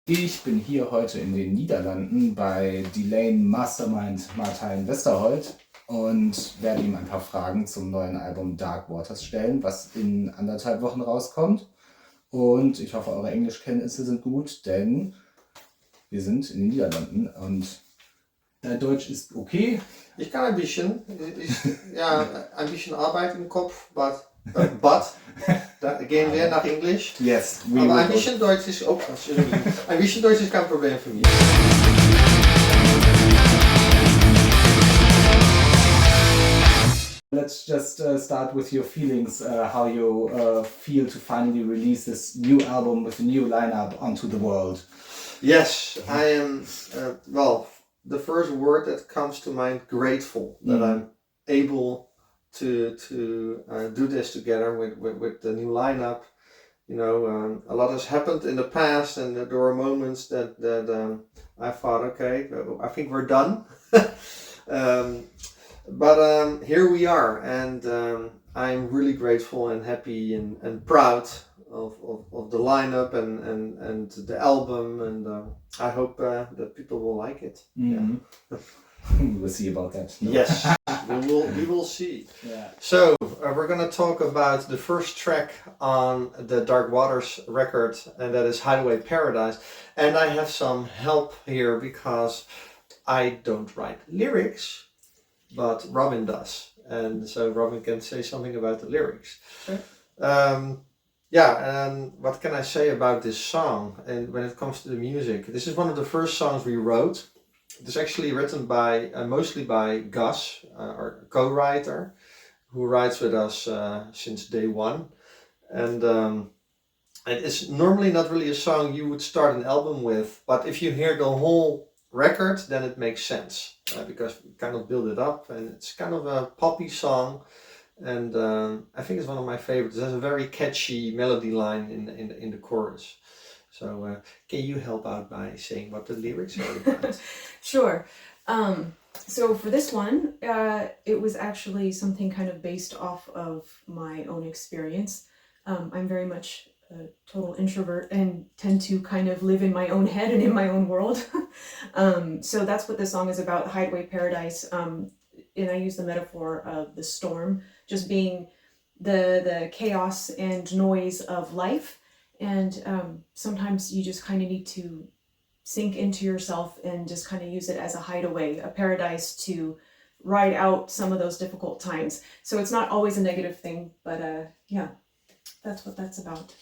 Ich bin hier heute in den Niederlanden bei DELAIN-Mastermind Martijn Westerholt und werde ihm ein paar Fragen zum neuen Album Dark Waters stellen, was in 1,5 Wochen rauskommt. Und ich hoffe, eure Englischkenntnisse sind gut, denn wir sind in den Niederlanden und dein Deutsch ist okay. Ich kann ein bisschen. Ein bisschen Arbeit im Kopf, but da gehen wir nach Englisch. Yes, Aber ein bisschen Deutsch ist auch, ein bisschen Deutsch ist kein Problem für mich. Let's just start with your feelings, how you feel to finally release this new album with a new lineup onto the world. Yes, I am, the first word that comes to mind, grateful that I'm able to do this together with the new lineup. You know, a lot has happened in the past, and there were moments that I thought, okay, I think we're done. But here we are, and I'm really grateful and happy and proud of the lineup and the album, and I hope that people will like it. Mm-hmm. Yeah. We'll see about that. No? Yes, we will see. Yeah. So we're gonna talk about the first track on the Dark Waters record, and that is Hideaway Paradise. And I have some help here because I don't write lyrics, but Robin does, and so Robin can say something about the lyrics. Sure. And what can I say about this song? And when it comes to the music, this is one of the first songs we wrote. It is actually written by mostly by Gus, our co-writer, who writes with us since day one. And it's normally not really a song you would start an album with, but if you hear the whole record, then it makes sense because we kind of build it up, and it's kind of a poppy song. And I think it's one of my favorites. It has a very catchy melody line in the chorus. So can you help out by saying what the lyrics are about? Sure. So for this one, it was actually something kind of based off of my own experience. I'm very much a total introvert and tend to kind of live in my own head and in my own world. So that's what this song is about, Hideaway Paradise. And I use the metaphor of the storm, just being the chaos and noise of life. And sometimes you just kind of need to sink into yourself and just kind of use it as a hideaway, a paradise to ride out some of those difficult times. So it's not always a negative thing, but yeah, that's what that's about.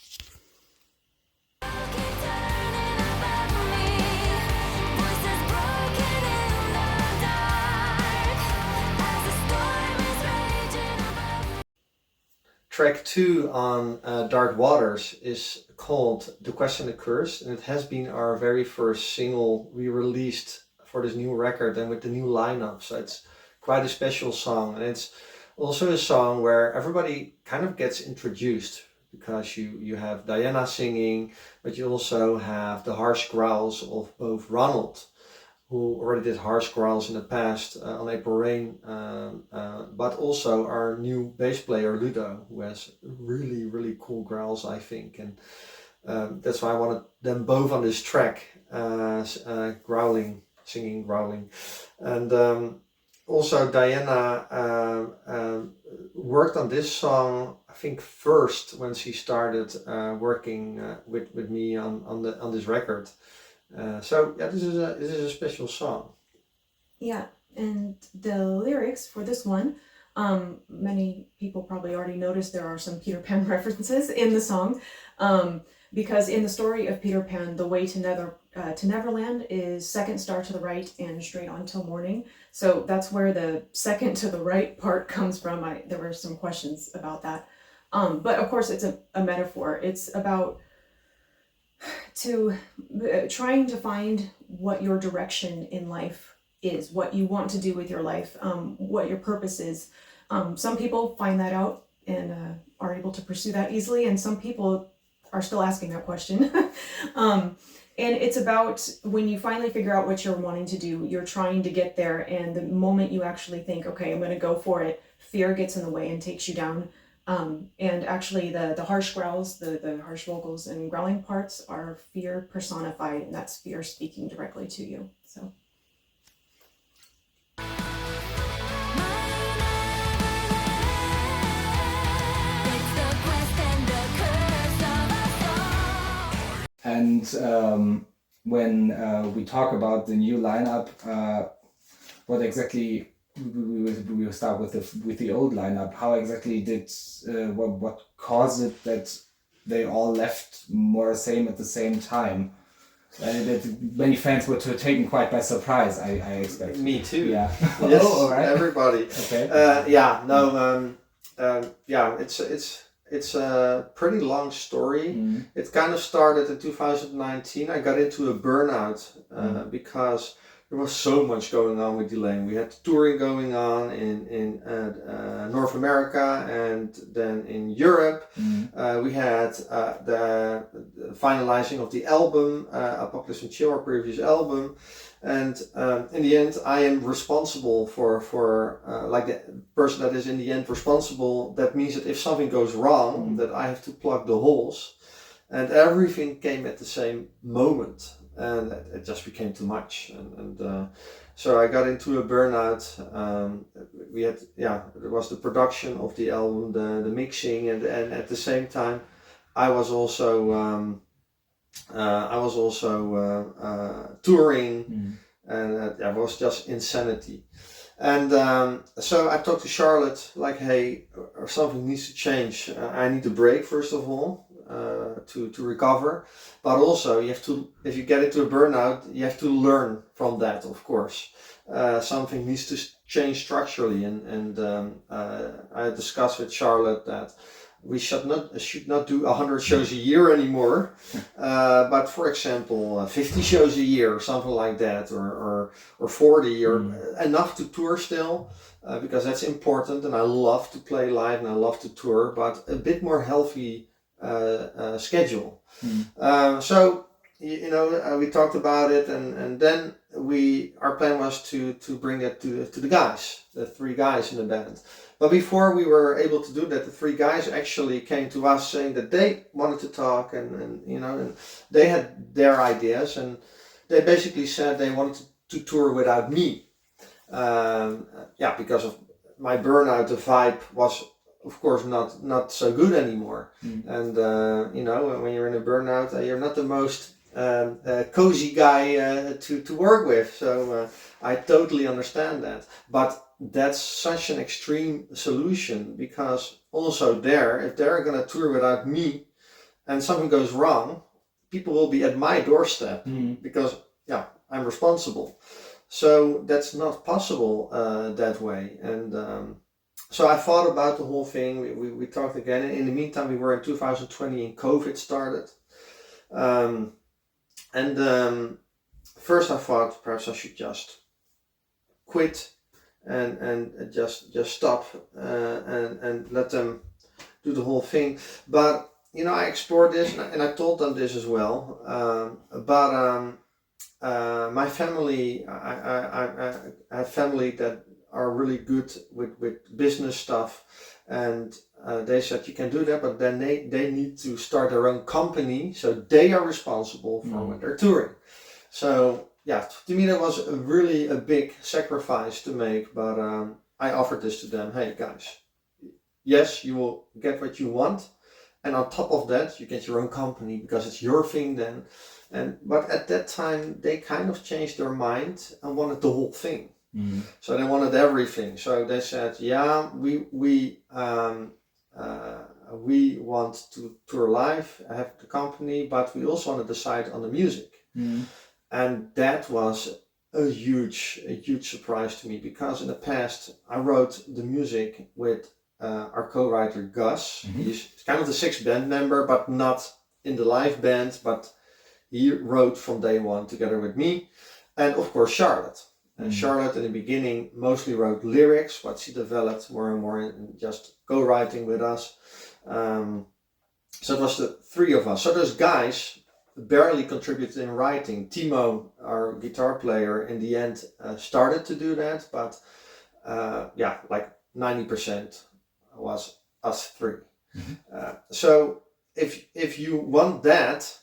Track 2 on Dark Waters is called The Question Occurs, and it has been our very first single we released for this new record and with the new lineup. So it's quite a special song, and it's also a song where everybody kind of gets introduced because you have Diana singing, but you also have the harsh growls of both Ronald, who already did harsh growls in the past on April Rain, but also our new bass player Ludo, who has really, really cool growls, I think. And that's why I wanted them both on this track, singing, growling. And also Diana worked on this song, I think first when she started working with me on this record. So yeah, this is a special song. Yeah, and the lyrics for this one, many people probably already noticed there are some Peter Pan references in the song, because in the story of Peter Pan, the way to Neverland is second star to the right and straight on till morning. So that's where the second to the right part comes from. There were some questions about that, but of course it's a metaphor. It's about trying to find what your direction in life is, what you want to do with your life, what your purpose is. Some people find that out and are able to pursue that easily, and some people are still asking that question. And it's about when you finally figure out what you're wanting to do, you're trying to get there, and the moment you actually think, okay, I'm going to go for it, fear gets in the way and takes you down And actually the harsh growls, the harsh vocals and growling parts are fear personified, and that's fear speaking directly to you. So. And when we talk about the new lineup, what exactly we will start with the old lineup. How exactly did what caused it that they all left more or same at the same time? That many fans were taken quite by surprise. I expect. Me too. Yeah. Yes, all right. everybody. Okay. It's a pretty long story. Mm. It kind of started in 2019. I got into a burnout because there was so much going on with DELAIN. We had touring going on in North America and then in Europe. We had the finalizing of the album, Apocalypse and Chill, our previous album. And in the end, I am responsible for like the person that is in the end responsible. That means that if something goes wrong, that I have to plug the holes. And everything came at the same moment. And it just became too much. So I got into a burnout. There was the production of the album, the mixing, and at the same time, I was also touring, and it was just insanity. And so I talked to Charlotte, like, hey, something needs to change. I need a break, first of all, to recover. But also, you have to, if you get into a burnout, you have to learn from that, of course. Something needs to change structurally. And I discussed with Charlotte that we should not do 100 shows a year anymore, but for example, 50 shows a year or something like that, or 40, or enough to tour still, because that's important. And I love to play live and I love to tour, but a bit more healthy schedule. So we talked about it, and then our plan was to bring it to the guys, the 3 guys in the band. But before we were able to do that, the 3 guys actually came to us saying that they wanted to talk, and they had their ideas, and they basically said they wanted to tour without me. Because of my burnout, the vibe was, of course, not so good anymore. And when you're in a burnout, you're not the most cozy guy to work with. So I totally understand that. But that's such an extreme solution, because also if they're gonna tour without me and something goes wrong, people will be at my doorstep because I'm responsible. So that's not possible that way. And so I thought about the whole thing. We talked again. In the meantime, we were in 2020 and COVID started. First I thought perhaps I should just quit and just stop and let them do the whole thing. But I explored this, and I told them this as well. My family, I have family that are really good with business stuff, and they said you can do that, but then they need to start their own company, so they are responsible for when they're touring. So to me that was really a big sacrifice to make, but I offered this to them. Hey guys, yes, you will get what you want, and on top of that you get your own company because it's your thing then. But at that time they kind of changed their mind and wanted the whole thing. So they wanted everything. So they said, we want to tour live, have the company, but we also want to decide on the music. And that was a huge surprise to me, because in the past I wrote the music with our co-writer Gus. He's kind of the 6th band member, but not in the live band, but he wrote from day one together with me, and of course Charlotte. And Charlotte in the beginning mostly wrote lyrics, but she developed more and more in just co-writing with us. So it was the 3 of us. So those guys barely contributed in writing. Timo, our guitar player, in the end started to do that, but like 90% was us three. So if you want that,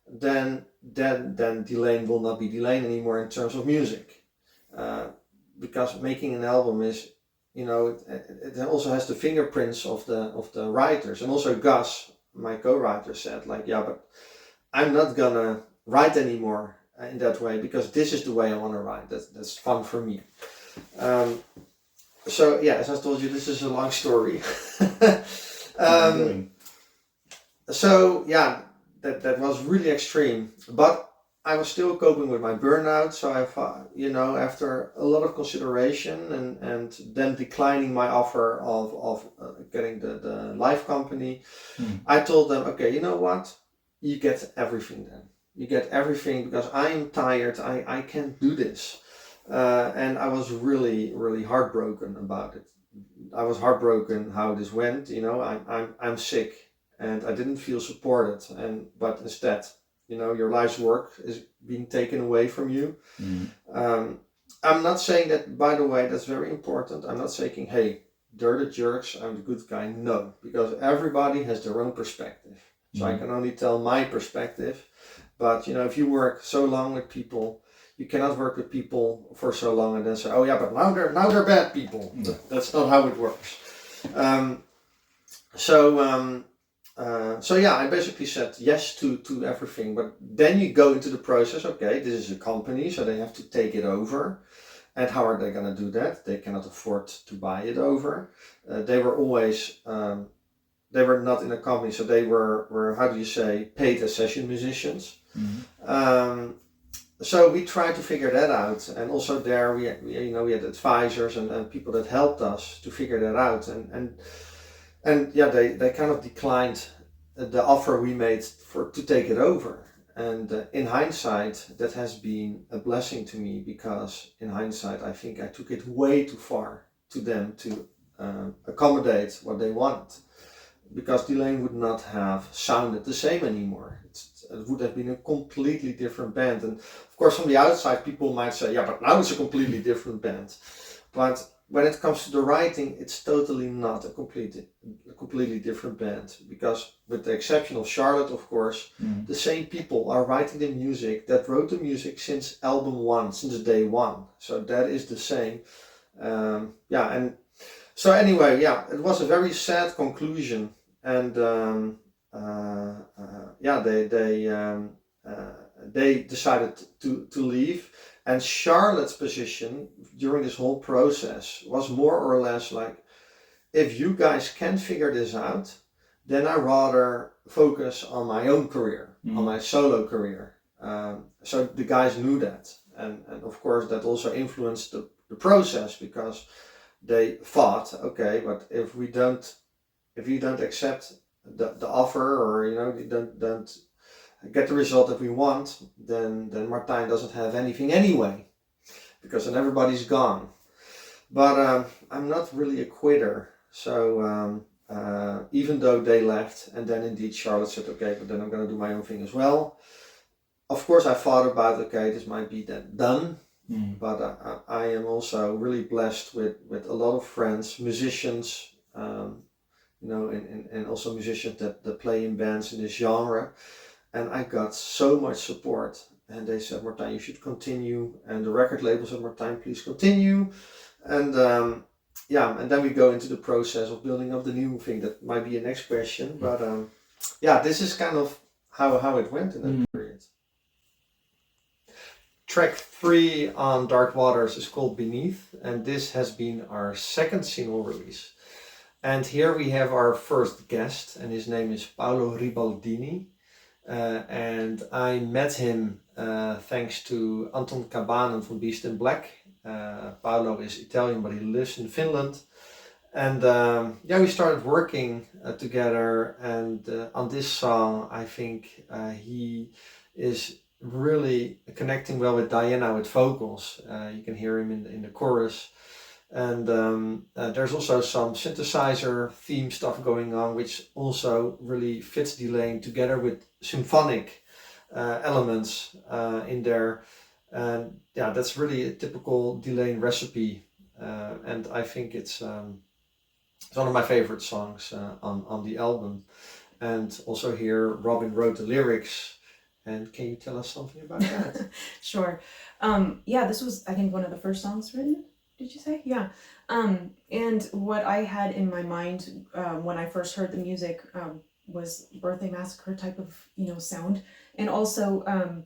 then Delain will not be Delain anymore in terms of music, because making an album is, it also has the fingerprints of the writers, and also Gus, my co-writer, said like, yeah, but I'm not gonna write anymore in that way, because this is the way I want to write. That's fun for me. So yeah, as I told you, this is a long story. So yeah, that was really extreme, but I was still coping with my burnout. So after a lot of consideration and then declining my offer of getting the live company, I told them, okay, you know what? You get everything then. You get everything, because I am tired. I can't do this. And I was really, really heartbroken about it. I was heartbroken how this went. I'm sick and I didn't feel supported. But instead, your life's work is being taken away from you. I'm not saying that, by the way, that's very important. I'm not saying, hey, they're the jerks, I'm the good guy. No, because everybody has their own perspective. So I can only tell my perspective. But if you work so long with people, you cannot work with people for so long and then say, oh yeah, but now they're bad people. That's not how it works. So yeah, I basically said yes to everything. But then you go into the process. Okay, this is a company, so they have to take it over. And how are they going to do that? They cannot afford to buy it over. They were always. They were not in a company, so they were how do you say, paid as session musicians. So we tried to figure that out, and also there we had advisors and people that helped us to figure that out, and yeah, they kind of declined the offer we made to take it over. And in hindsight, that has been a blessing to me, because in hindsight, I think I took it way too far to them to accommodate what they wanted. Because Delain would not have sounded the same anymore. It would have been a completely different band. And of course, from the outside, people might say, yeah, but now it's a completely different band. But when it comes to the writing, it's totally not a completely different band. Because with the exception of Charlotte, of course, the same people are writing the music that wrote the music since album one, since day one. So that is the same. And so anyway, yeah, it was a very sad conclusion. And they decided to leave, and Charlotte's position during this whole process was more or less like, if you guys can figure this out, then I rather focus on my own career, on my solo career. So the guys knew that, and of course that also influenced the process, because they thought, okay, but if you don't accept the offer, or you don't get the result that we want, then Martijn doesn't have anything anyway, because then everybody's gone. But I'm not really a quitter. So even though they left, and then indeed Charlotte said, okay, but then I'm going to do my own thing as well. Of course, I thought about, okay, this might be that done. But I am also really blessed with a lot of friends, musicians, and also musicians that play in bands in this genre. And I got so much support. And they said, Martijn, you should continue. And the record label said, Martijn, please continue. And and then we go into the process of building up the new thing. That might be a next question. But this is kind of how it went in that period. Track 3 on Dark Waters is called Beneath, and this has been our second single release. And here we have our first guest, and his name is Paolo Ribaldini. And I met him thanks to Anton Kabanen from Beast in Black. Paolo is Italian, but he lives in Finland. And we started working together, and on this song I think he is really connecting well with Diana with vocals. You can hear him in the chorus, and there's also some synthesizer theme stuff going on, which also really fits Delain together with symphonic elements in there. And that's really a typical Delain recipe, and I think it's It's one of my favorite songs on the album. And also here, Robin wrote the lyrics. And can you tell us something about that? Sure. Yeah, this was, I think, one of the first songs written. Did you say? Yeah. And what I had in my mind when I first heard the music was Birthday Massacre type of, sound. And also,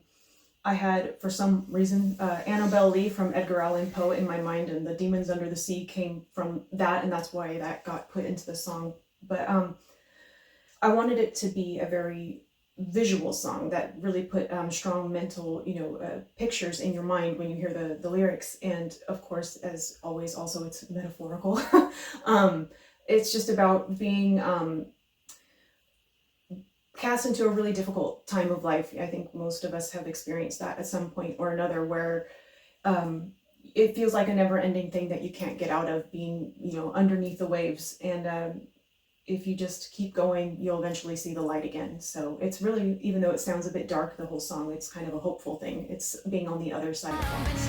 I had, for some reason, Annabelle Lee from Edgar Allan Poe in my mind, and The Demons Under the Sea came from that, and that's why that got put into the song. But I wanted it to be a very visual song that really put strong mental, pictures in your mind when you hear the lyrics. And of course, as always, also it's metaphorical. It's just about being cast into a really difficult time of life. I think most of us have experienced that at some point or another, where it feels like a never-ending thing that you can't get out of, being, underneath the waves. And if you just keep going, you'll eventually see the light again. So it's really, even though it sounds a bit dark, the whole song, it's kind of a hopeful thing. It's being on the other side of things.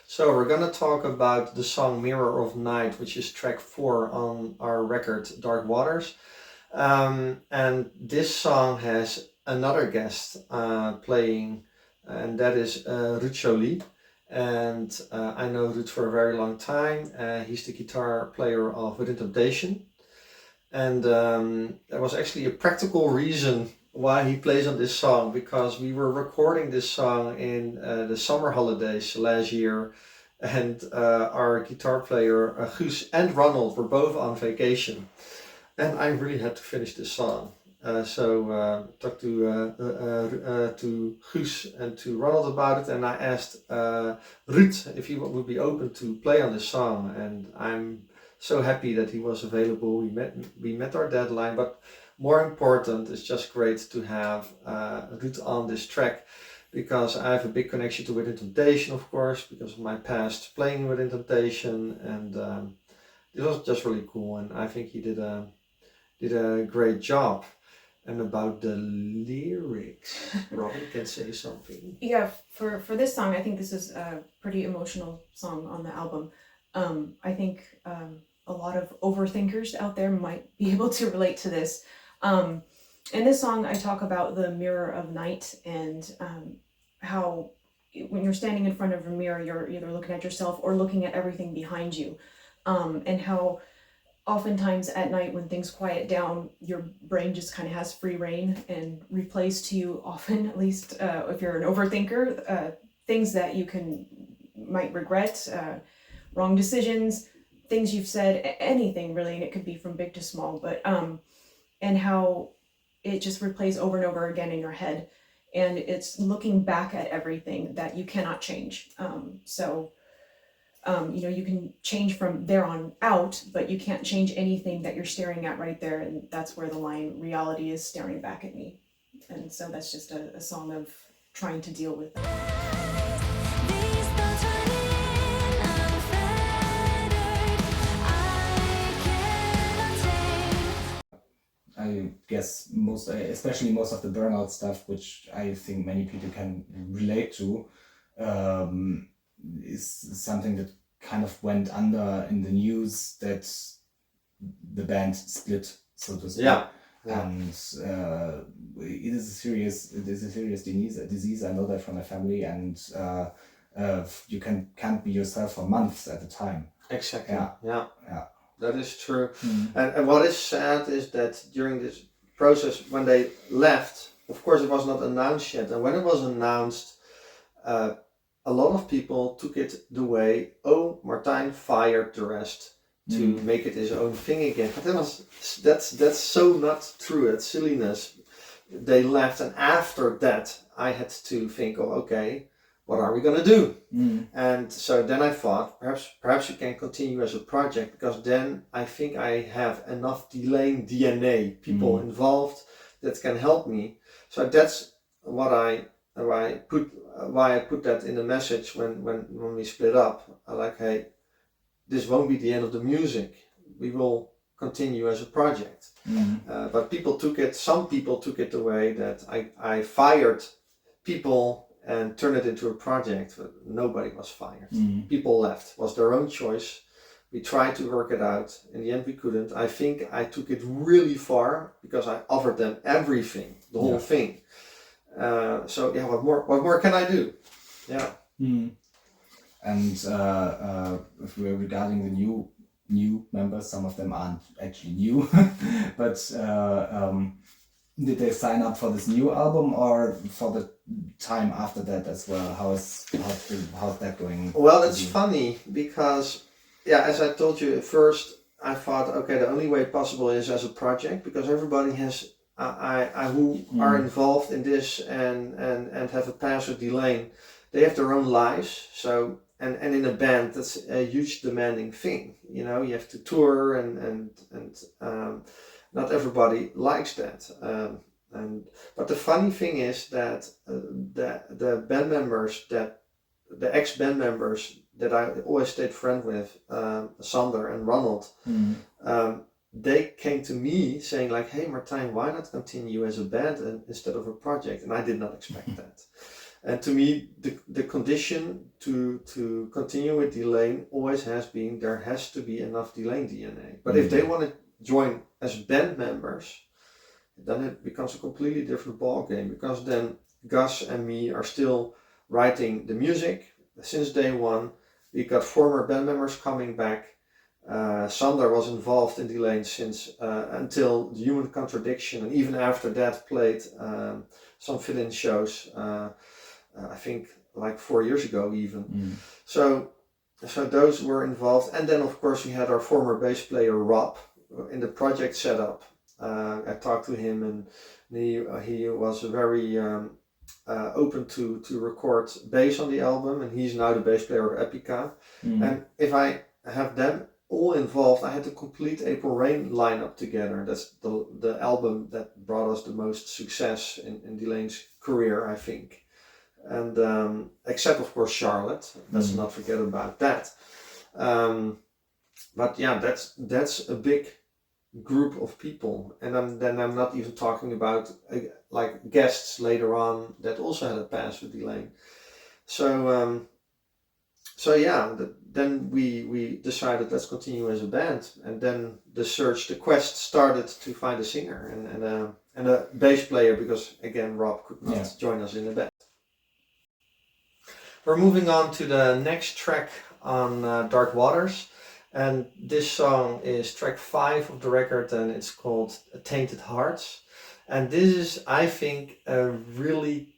So we're gonna talk about the song Mirror of Night, which is track 4 on our record Dark Waters. And this song has another guest playing, and that is Ruud Jolie. And I know Ruud for a very long time. He's the guitar player of Within Temptation. And there was actually a practical reason why he plays on this song, because we were recording this song in the summer holidays last year, and our guitar player Guus and Ronald were both on vacation, and I really had to finish this song. So talked to Guus and to Ronald about it, and I asked Ruud if he would be open to play on this song, and I'm so happy that he was available. We met our deadline, but more important, it's just great to have Ruud on this track, because I have a big connection to Within Temptation, of course, because of my past playing Within Temptation, and it was just really cool, and I think he did a great job. And about the lyrics, Robin can say something. Yeah, for this song, I think this is a pretty emotional song on the album. I think a lot of overthinkers out there might be able to relate to this. In this song, I talk about the mirror of night, and how when you're standing in front of a mirror, you're either looking at yourself or looking at everything behind you, and how oftentimes at night when things quiet down, your brain just kind of has free reign and replays to you, often at least if you're an overthinker, things that you might regret, wrong decisions, things you've said, anything really, and it could be from big to small, but and how it just replays over and over again in your head, and it's looking back at everything that you cannot change. You can change from there on out, but you can't change anything that you're staring at right there, and that's where the line "reality is staring back at me." And so that's just a song of trying to deal with that. I guess especially most of the burnout stuff, which I think many people can relate to, is something that kind of went under in the news, that the band split, so to speak. Yeah. And it is a serious disease. I know that from my family, and you can't be yourself for months at a time. Exactly. Yeah. That is true. And what is sad is that during this process, when they left, of course it was not announced yet, and when it was announced, a lot of people took it the way, oh, Martijn fired the rest to make it his own thing again. But that's so not true. It's silliness. They left, and after that I had to think, oh, okay, what are we gonna do? And so then I thought, perhaps you can continue as a project, because then I think I have enough Delain DNA, people involved that can help me. So that's why I put that in the message when we split up. I like, hey, this won't be the end of the music. We will continue as a project. Mm. But some people took it the way that I fired people and turned it into a project. But nobody was fired. Mm. People left. It was their own choice. We tried to work it out. In the end, we couldn't. I think I took it really far because I offered them everything, the whole thing. So yeah, what more can I do? Yeah. Mm. And if we're regarding the new members, some of them aren't actually new, but did they sign up for this new album or for the time after that as well? How's that going? Well, it's funny because, yeah, as I told you at first, I thought, okay, the only way possible is as a project, because everybody has who are involved in this and have a past with DELAIN, they have their own lives. So and in a band, that's a huge demanding thing. You know, you have to tour and not everybody likes that. But the funny thing is that the band members, the ex-band members that I always stayed friends with, Sander and Ronald, they came to me saying like, "Hey Martijn, why not continue as a band instead of a project?" And I did not expect that. And to me, the condition to continue with DELAIN always has been there has to be enough DELAIN DNA. But if they want to join as band members, then it becomes a completely different ball game, because then Gus and me are still writing the music since day one. We got former band members coming back. Sander was involved in DELAIN since until the Human Contradiction, and even after that played some fill-in shows. I think like 4 years ago even. So those were involved, and then of course we had our former bass player Rob in the project setup. I talked to him, and he was very open to record bass on the album, and he's now the bass player of Epica. And if I have them all involved, I had the complete April Rain lineup together. That's the album that brought us the most success in DELAIN's career, I think. And except of course Charlotte, let's not forget about that. But yeah, that's a big group of people, and I'm not even talking about like guests later on that also had a past with DELAIN. So yeah, then we decided let's continue as a band, and then the quest started to find a singer and a bass player, because again Rob could not join us in the band. We're moving on to the next track on Dark Waters, and this song is track 5 of the record, and it's called Tainted Hearts. And this is, I think, a really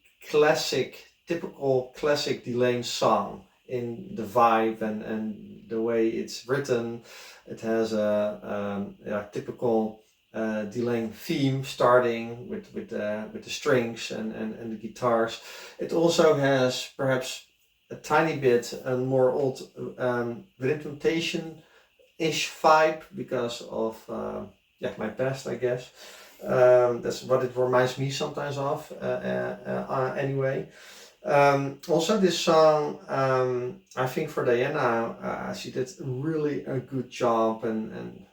typical classic DELAIN song in the vibe and the way it's written. It has a typical DELAIN theme starting with the strings and the guitars. It also has perhaps a tiny bit a more old rhythmitation-ish vibe because of my past, I guess. That's what it reminds me sometimes of anyway. Also this song, I think for Diana, she did really a good job, and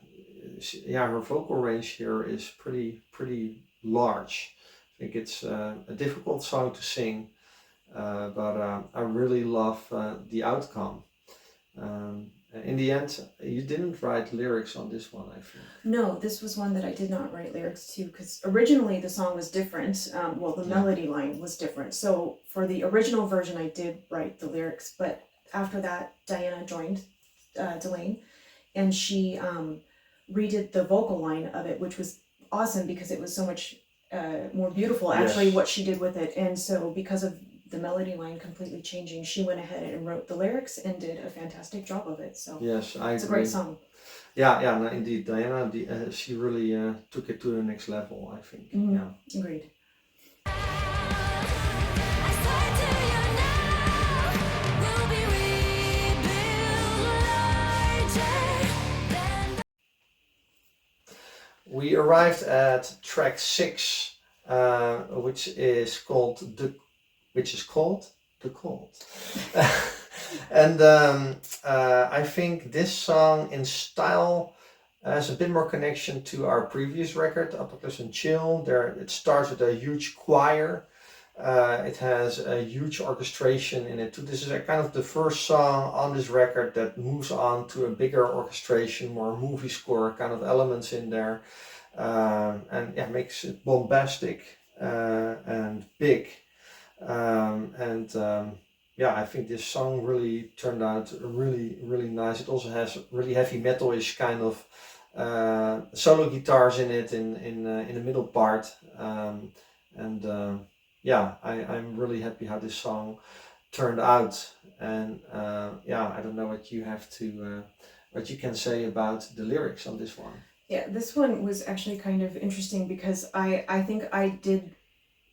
her vocal range here is pretty large. I think it's a difficult song to sing. But I really love the outcome. In the end, you didn't write lyrics on this one, I think. No, this was one that I did not write lyrics to, because originally the song was different. The melody line was different. So for the original version, I did write the lyrics, but after that, Diana joined DELAIN, and she redid the vocal line of it, which was awesome because it was so much more beautiful, actually, what she did with it. And so because of the melody line completely changing, she went ahead and wrote the lyrics and did a fantastic job of it. So yes, I it's agree. a great song. Yeah, no, indeed, Diana, she really took it to the next level, I think. Yeah, agreed. We arrived at track 6, which is called The Cold. And I think this song in style Has a bit more connection to our previous record, Upperclass and Chill. There, it starts with a huge choir. It has a huge orchestration in it too. This is a kind of the first song on this record that moves on to a bigger orchestration, more movie score kind of elements in there, and yeah, makes it bombastic and big. Yeah, I think this song really turned out really nice. It also has really heavy metal-ish kind of solo guitars in it in the middle part, yeah, I'm really happy how this song turned out. And yeah, I don't know what you have to what you can say about the lyrics on this one. Yeah, this one was actually kind of interesting because I think I did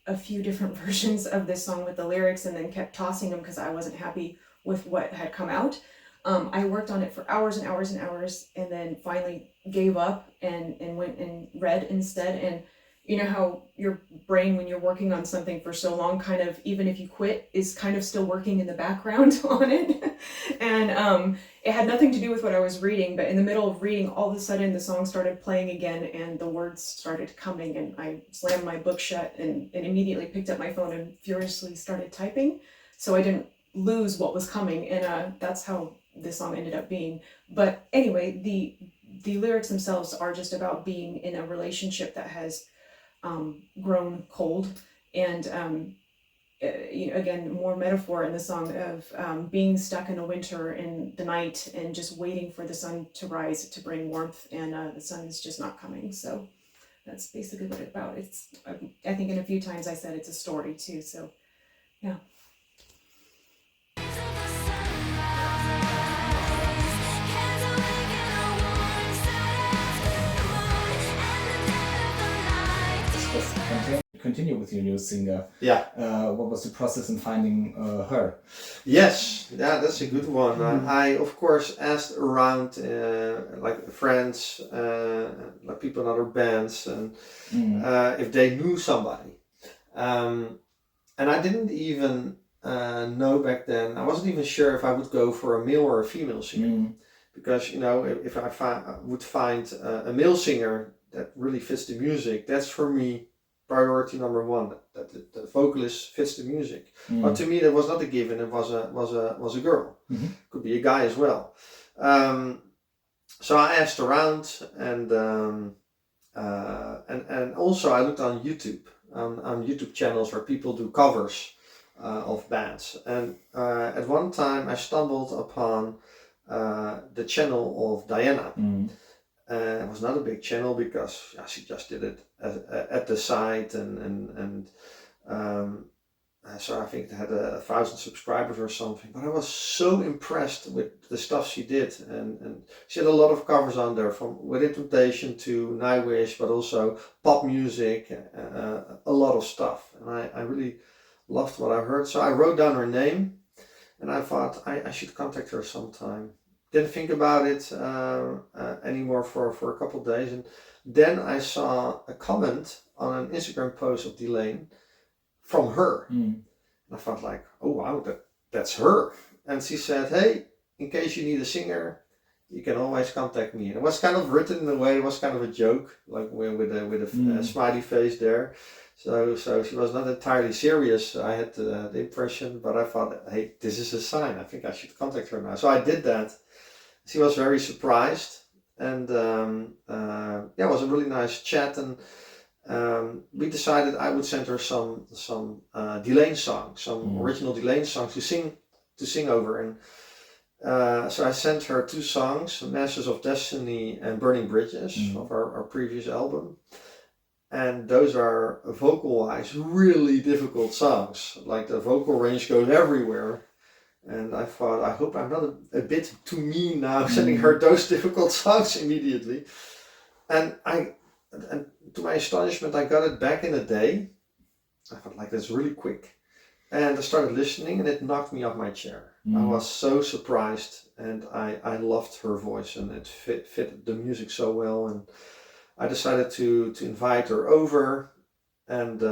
a few different versions of this song with the lyrics and then kept tossing them because I wasn't happy with what had come out. I worked on it for hours and hours and hours and then finally gave up and went and read instead. And you know how your brain, when you're working on something for so long, kind of, even if you quit, is kind of still working in the background on it. And it had nothing to do with what I was reading, but in the middle of reading, all of a sudden the song started playing again and the words started coming, and I slammed my book shut and immediately picked up my phone and furiously started typing so I didn't lose what was coming. And that's how this song ended up being. But anyway, the lyrics themselves are just about being in a relationship that has grown cold, and you know, again, more metaphor in the song of being stuck in a winter in the night and just waiting for the sun to rise to bring warmth, and the sun is just not coming. So that's basically what it's about. It's I think in a few times I said it's a story too, so yeah. Continue with your new singer. Yeah. What was the process in finding her? Yes, yeah, that's a good one. I of course asked around, like friends, like people in other bands, and if they knew somebody. And I didn't even know back then. I wasn't even sure if I would go for a male or a female singer, because you know, if I would find a male singer that really fits the music, that's for me priority number one. That the vocalist fits the music. But to me, that was not a given. It was a girl. Could be a guy as well. So I asked around, and also I looked on YouTube, on YouTube channels where people do covers of bands. And at one time I stumbled upon the channel of Diana. It was not a big channel because she just did it at the site, and so I think it had 1,000 subscribers or something. But I was so impressed with the stuff she did, and she had a lot of covers on there, from Within Temptation to Nightwish, but also pop music, a lot of stuff. And I really loved what I heard, so I wrote down her name, and I thought I should contact her sometime. Didn't think about it anymore for a couple of days, and then I saw a comment on an Instagram post of DELAIN from her, and I felt like, oh wow, that's her. And she said, hey, in case you need a singer, you can always contact me. And it was kind of written in a way, it was kind of a joke, like with a smiley face there. So she was not entirely serious, I had the impression, but I thought, hey, this is a sign, I think I should contact her now. So I did that. She was very surprised, and yeah, it was a really nice chat, and we decided I would send her some DELAIN songs, some original DELAIN songs to sing over. And so I sent her 2 songs, Masters of Destiny and Burning Bridges, of our previous album. And those are vocal-wise really difficult songs. Like the vocal range goes everywhere. And I thought, I hope I'm not a bit too mean now, sending her those difficult songs immediately. And to my astonishment, I got it back in a day. I thought, like, that's really quick. And I started listening, and it knocked me off my chair. I was so surprised, and I loved her voice, and it fit the music so well. And I decided to invite her over, and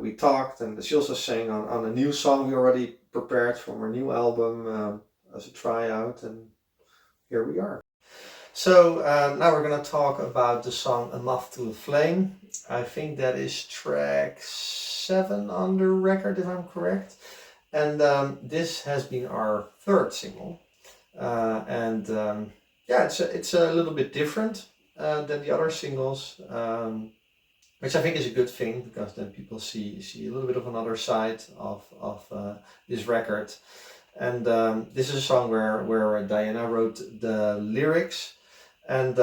we talked, and she also sang on a new song we already prepared from her new album as a tryout, and here we are. So now we're going to talk about the song A Moth to a Flame. I think that is track 7 on the record, if I'm correct. And this has been our third single. It's a little bit different than the other singles, which I think is a good thing, because then people see a little bit of another side of this record. And this is a song where Diana wrote the lyrics. And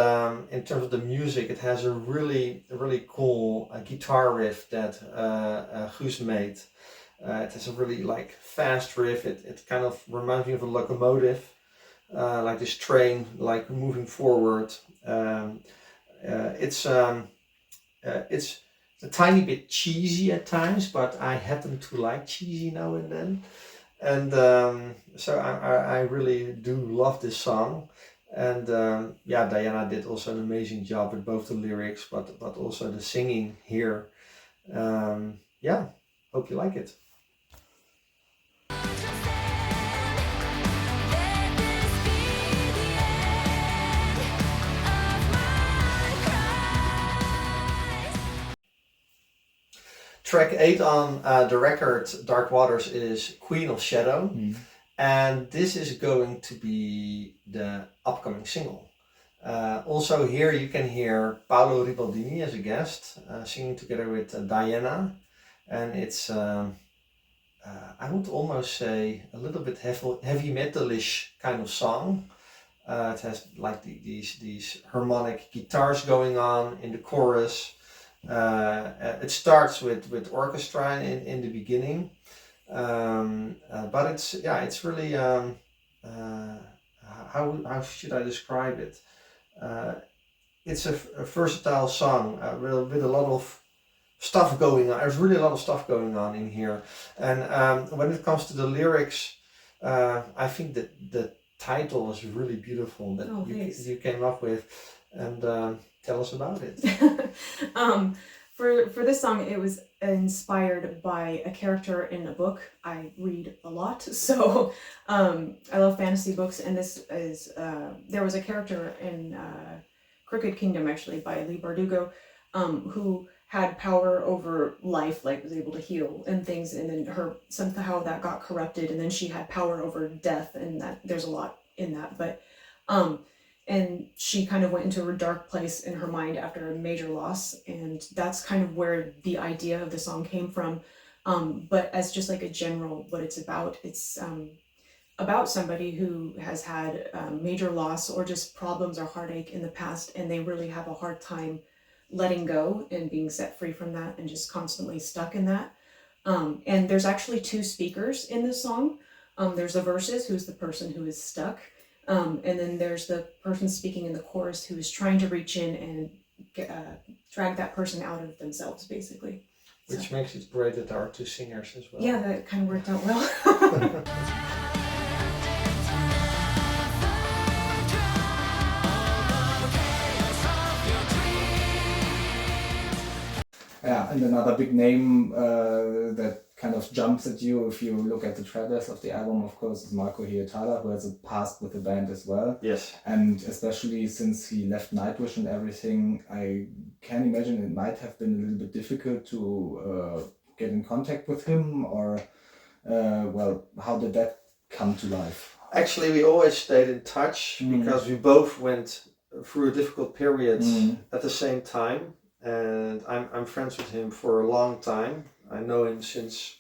in terms of the music, it has a really cool guitar riff that Guus made. It has a really like fast riff. It kind of reminds me of a locomotive, like this train like moving forward. It's a tiny bit cheesy at times, but I happen to like cheesy now and then. And so I really do love this song. And Diana did also an amazing job with both the lyrics, but also the singing here. Hope you like it. Track 8 on the record Dark Waters is Queen of Shadow. And this is going to be the upcoming single. Also here you can hear Paolo Ribaldini as a guest, singing together with Diana. And it's, I would almost say, a little bit heavy metalish kind of song. It has like these harmonic guitars going on in the chorus. It starts with orchestra in the beginning. But it's really how should I describe it? It's a versatile song with a lot of stuff going on. There's really a lot of stuff going on in here, and when it comes to the lyrics, I think that the title is really beautiful that you came up with, and tell us about it. For this song, it was inspired by a character in a book. I read a lot, so I love fantasy books, and this is there was a character in Crooked Kingdom, actually, by Lee Bardugo, who had power over life, like was able to heal and things, and then somehow that got corrupted, and then she had power over death, and that there's a lot in that, but and she kind of went into a dark place in her mind after a major loss, and that's kind of where the idea of the song came from. But as just like a general, what it's about somebody who has had major loss or just problems or heartache in the past, and they really have a hard time letting go and being set free from that, and just constantly stuck in that. And there's actually 2 speakers in this song. There's the verses, who's the person who is stuck. And then there's the person speaking in the chorus who is trying to reach in and drag that person out of themselves, basically. Which makes it great that there are 2 singers as well. Yeah, that kind of worked out well. Yeah, and another big name that kind of jumps at you if you look at the trailers of the album, of course, is Marco Hietala, who has a past with the band as well. Yes. And especially since he left Nightwish and everything, I can imagine it might have been a little bit difficult to get in contact with him, or, how did that come to life? Actually, we always stayed in touch because we both went through a difficult period at the same time. And I'm friends with him for a long time. I know him since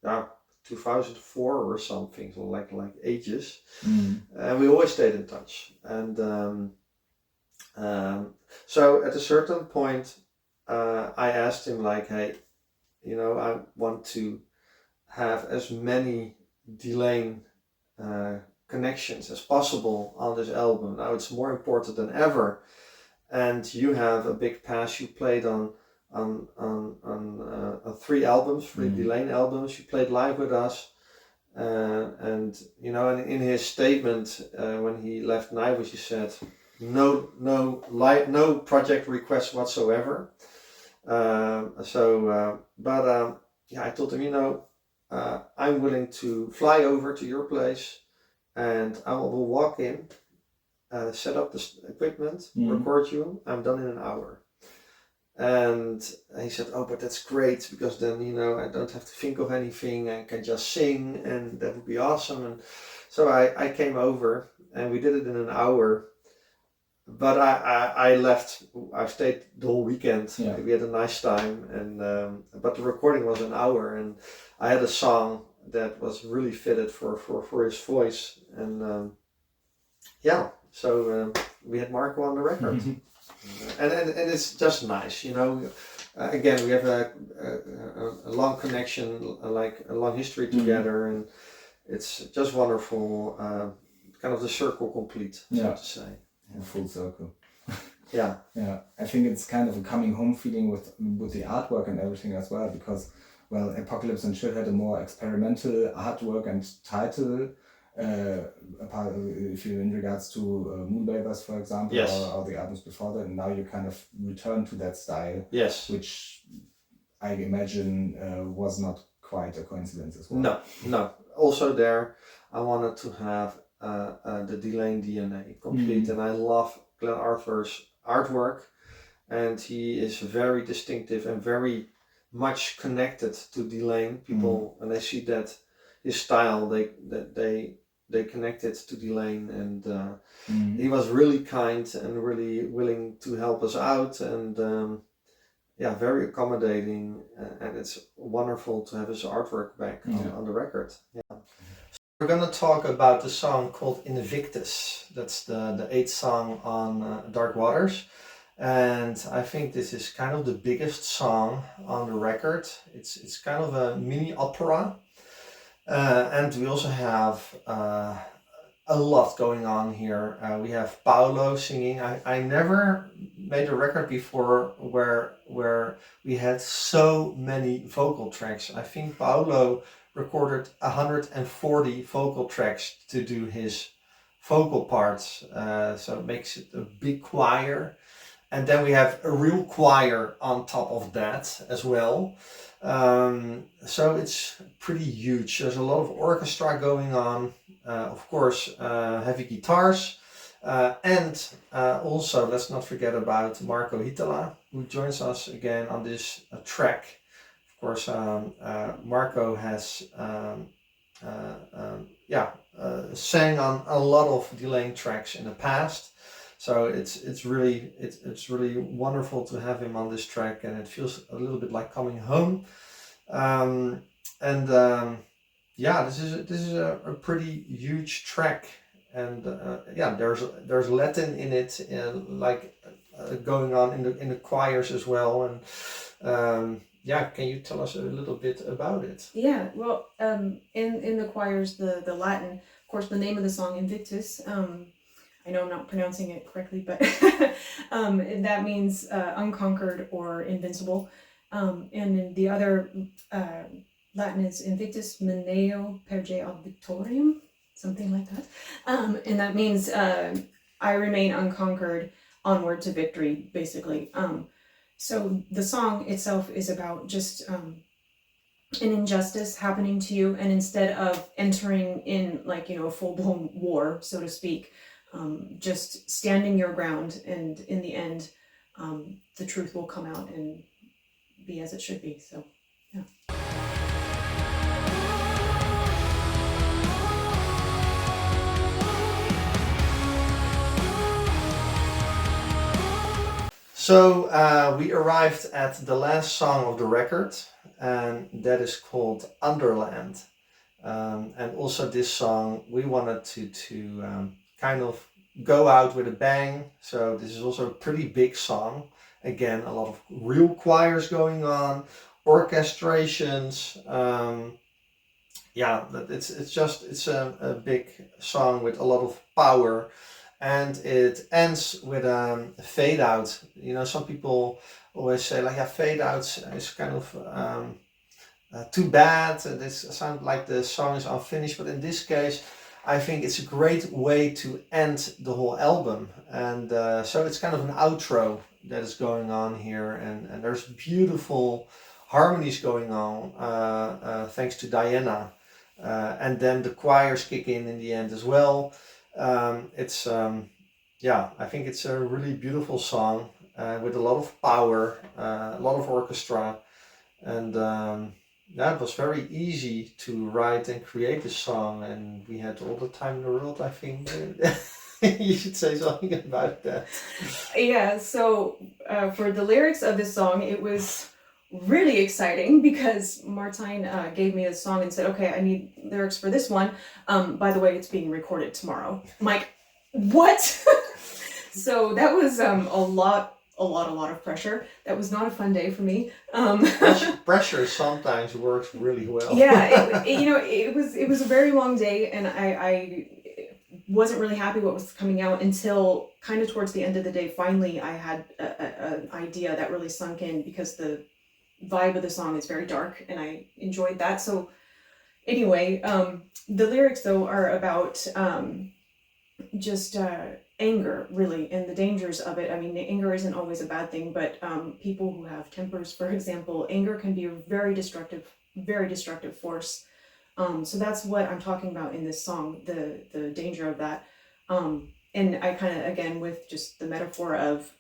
2004 or something, so like ages. And we always stayed in touch. And so at a certain point, I asked him like, hey, I want to have as many Delain connections as possible on this album. Now it's more important than ever. And you have a big past. You played on 3 albums, 3 Delain albums. You played live with us, and in his statement when he left Nightwish, he said, no project requests whatsoever. I told him, I'm willing to fly over to your place, and I will walk in. set up the equipment, Mhm. record you. I'm done in an hour. And he said, oh, but that's great because then, I don't have to think of anything. I can just sing and that would be awesome. And so I came over and we did it in an hour. But I left. I stayed the whole weekend. Yeah. We had a nice time, and but the recording was an hour, and I had a song that was really fitted for his voice, and so we had Marco on the record, and it's just nice, Again, we have a long connection, like a long history together, and it's just wonderful. Kind of the circle complete, so to say. Yeah, full circle. Yeah. Yeah, I think it's kind of a coming home feeling with the artwork and everything as well, because, well, Apocalypse and Shit had a more experimental artwork and title, apart if you in regards to Moonbathers, for example, Yes. or the albums before that, and now you kind of return to that style, Yes. which I imagine was not quite a coincidence as well. No. Also there, I wanted to have the Delain DNA complete, and I love Glenn Arthur's artwork, and he is very distinctive and very much connected to Delain. People, when they see that his style, they connect it to Delain, and he was really kind and really willing to help us out, and very accommodating, and it's wonderful to have his artwork back on the record. Yeah. We're gonna talk about the song called Invictus. That's the 8th song on Dark Waters, and I think this is kind of the biggest song on the record. It's kind of a mini opera, and we also have a lot going on here. We have Paolo singing. I never made a record before where we had so many vocal tracks. I think Paolo recorded 140 vocal tracks to do his vocal parts, so it makes it a big choir. And then we have a real choir on top of that as well. So it's pretty huge. There's a lot of orchestra going on, of course, heavy guitars, and also let's not forget about Marco Hietala, who joins us again on this track. Of course, Marco has sang on a lot of Delain tracks in the past, so it's really wonderful to have him on this track, and it feels a little bit like coming home. This is a pretty huge track, and there's Latin in it, going on in the choirs as well, and can you tell us a little bit about it? Yeah, well, in the choirs, the Latin, of course, the name of the song, Invictus, I know I'm not pronouncing it correctly, but that means unconquered or invincible. And then the other Latin is Invictus Meneo perge ad victoriam, something like that. And that means I remain unconquered, onward to victory, basically. So the song itself is about just an injustice happening to you, and instead of entering in a full-blown war, so to speak, just standing your ground, and in the end, the truth will come out and be as it should be. So, yeah. So we arrived at the last song of the record, and that is called Underland. And also this song, we wanted to kind of go out with a bang. So this is also a pretty big song. Again, a lot of real choirs going on, orchestrations. It's a big song with a lot of power. And it ends with a fade out. Some people always say fade outs is kind of too bad. This sounds like the song is unfinished, but in this case, I think it's a great way to end the whole album. And so it's kind of an outro that is going on here, and there's beautiful harmonies going on, thanks to Diana. And then the choirs kick in the end as well. I think it's a really beautiful song with a lot of power, a lot of orchestra, and it was very easy to write and create the song, and we had all the time in the world, I think. You should say something about that. Yeah, so for the lyrics of this song, it was really exciting because Martijn gave me a song and said, okay, I need lyrics for this one. By the way, it's being recorded tomorrow. I'm like, what? So that was a lot of pressure. That was not a fun day for me. Pressure sometimes works really well. Yeah, it was a very long day, and I wasn't really happy what was coming out until kind of towards the end of the day. Finally, I had an idea that really sunk in because the vibe of the song is very dark, and I enjoyed that. So anyway, the lyrics though are about just anger, really, and the dangers of it. I mean, anger isn't always a bad thing, but people who have tempers, for example, anger can be a very destructive force. So that's what I'm talking about in this song, the danger of that. And I kind of, again, with just the metaphor of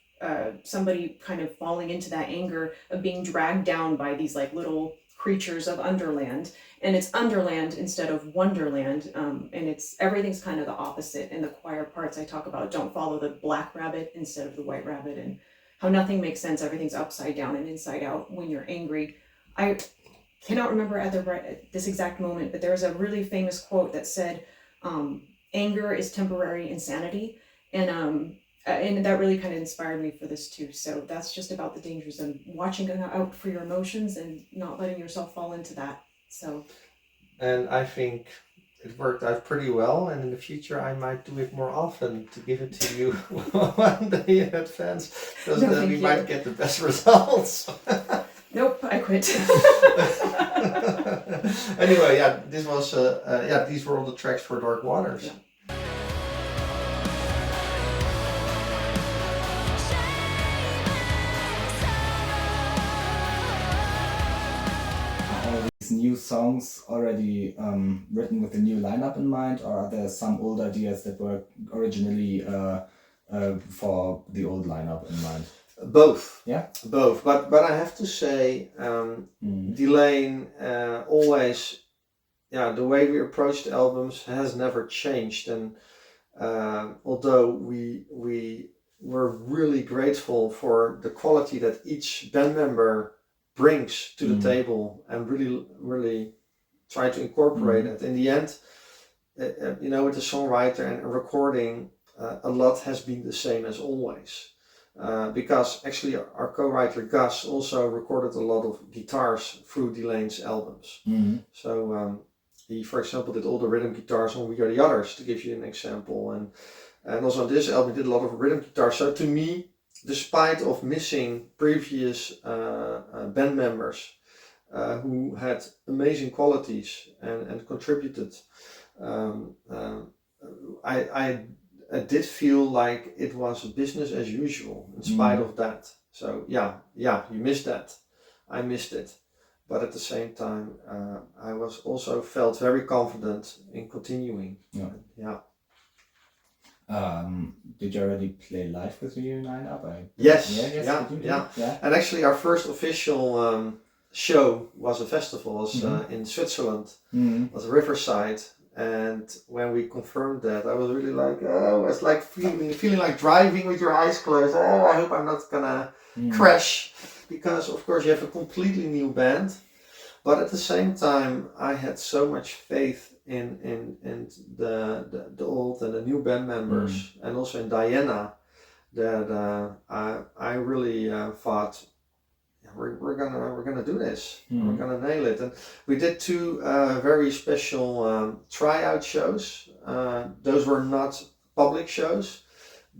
somebody kind of falling into that anger of being dragged down by these like little creatures of Underland, and it's Underland instead of Wonderland, and it's everything's kind of the opposite. In the choir parts, I talk about don't follow the black rabbit instead of the white rabbit, and how nothing makes sense. Everything's upside down and inside out when you're angry. I cannot remember at this exact moment, but there's a really famous quote that said, "Anger is temporary insanity," and that really kind of inspired me for this too. So that's just about the dangers of watching out for your emotions and not letting yourself fall into that. So, and I think it worked out pretty well. And in the future, I might do it more often to give it to you one day in advance, because then we might get the best results. Nope, I quit. Anyway, this was these were all the tracks for Dark Waters. Yeah. New songs already written with the new lineup in mind, or are there some old ideas that were originally for the old lineup in mind? Both. Yeah? Both. But I have to say, Delain always, the way we approach the albums has never changed. And although we were really grateful for the quality that each band member brings to the table and really try to incorporate it. In the end, with the songwriter and recording, a lot has been the same as always. Because actually our co-writer Gus also recorded a lot of guitars through Delain's albums. So he, for example, did all the rhythm guitars on We Are the Others, to give you an example. And also on this album he did a lot of rhythm guitars. So to me, despite of missing previous band members who had amazing qualities and contributed, I did feel like it was business as usual in spite of that. So you missed that. I missed it. But at the same time, I was also felt very confident in continuing. Did you already play live with the new lineup? Yes. Yeah. And actually our first official show was a festival, was in Switzerland, was Riverside. And when we confirmed that, I was really like, it's like feeling like driving with your eyes closed. Oh, I hope I'm not gonna crash, because of course you have a completely new band. But at the same time, I had so much faith in the old and the new band members, and also in Diana, that I really thought, we're gonna do this. We're gonna nail it. And we did two very special tryout shows. Those were not public shows.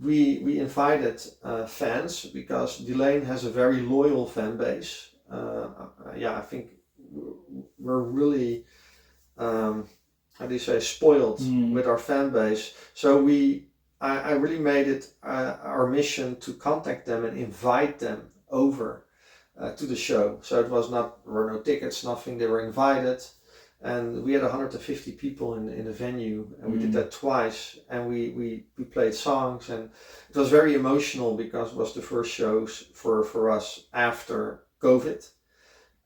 We invited fans, because Delain has a very loyal fan base. I think we're really spoiled with our fan base. So I really made it our mission to contact them and invite them over to the show. So there were no tickets, nothing. They were invited, And we had 150 people in the venue, and we did that twice, and we played songs, and it was very emotional because it was the first shows for us after COVID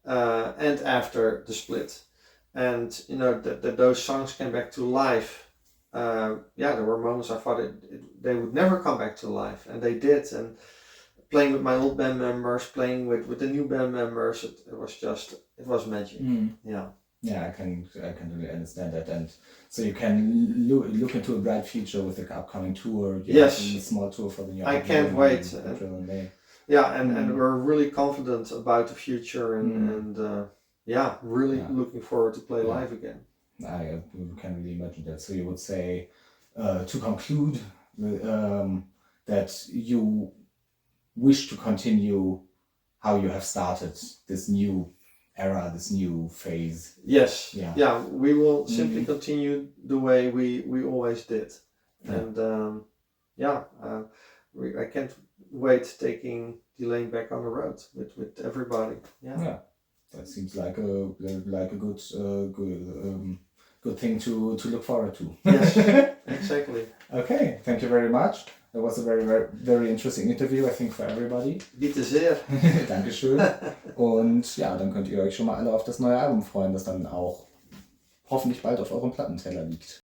and after the split. And that those songs came back to life. There were moments I thought they would never come back to life, and they did. And playing with my old band members, playing with the new band members, it was magic. Yeah, I can really understand that, and so you can look into a bright future with the upcoming tour. Yes, a small tour for the new. I can't wait. April and May. Yeah, and we're really confident about the future, and really looking forward to play live again. I can really imagine that. So you would say, to conclude, that you wish to continue how you have started this new era, this new phase. Yes. Yeah. We will simply continue the way we always did, and I can't wait taking DELAIN back on the road with everybody. Yeah. That seems like a good thing to look forward to. Yes, exactly. Okay, thank you very much. That was a very, very, very interesting interview, I think, for everybody. Bitte sehr. Dankeschön. Und ja, dann könnt ihr euch schon mal alle auf das neue Album freuen, das dann auch hoffentlich bald auf eurem Plattenteller liegt.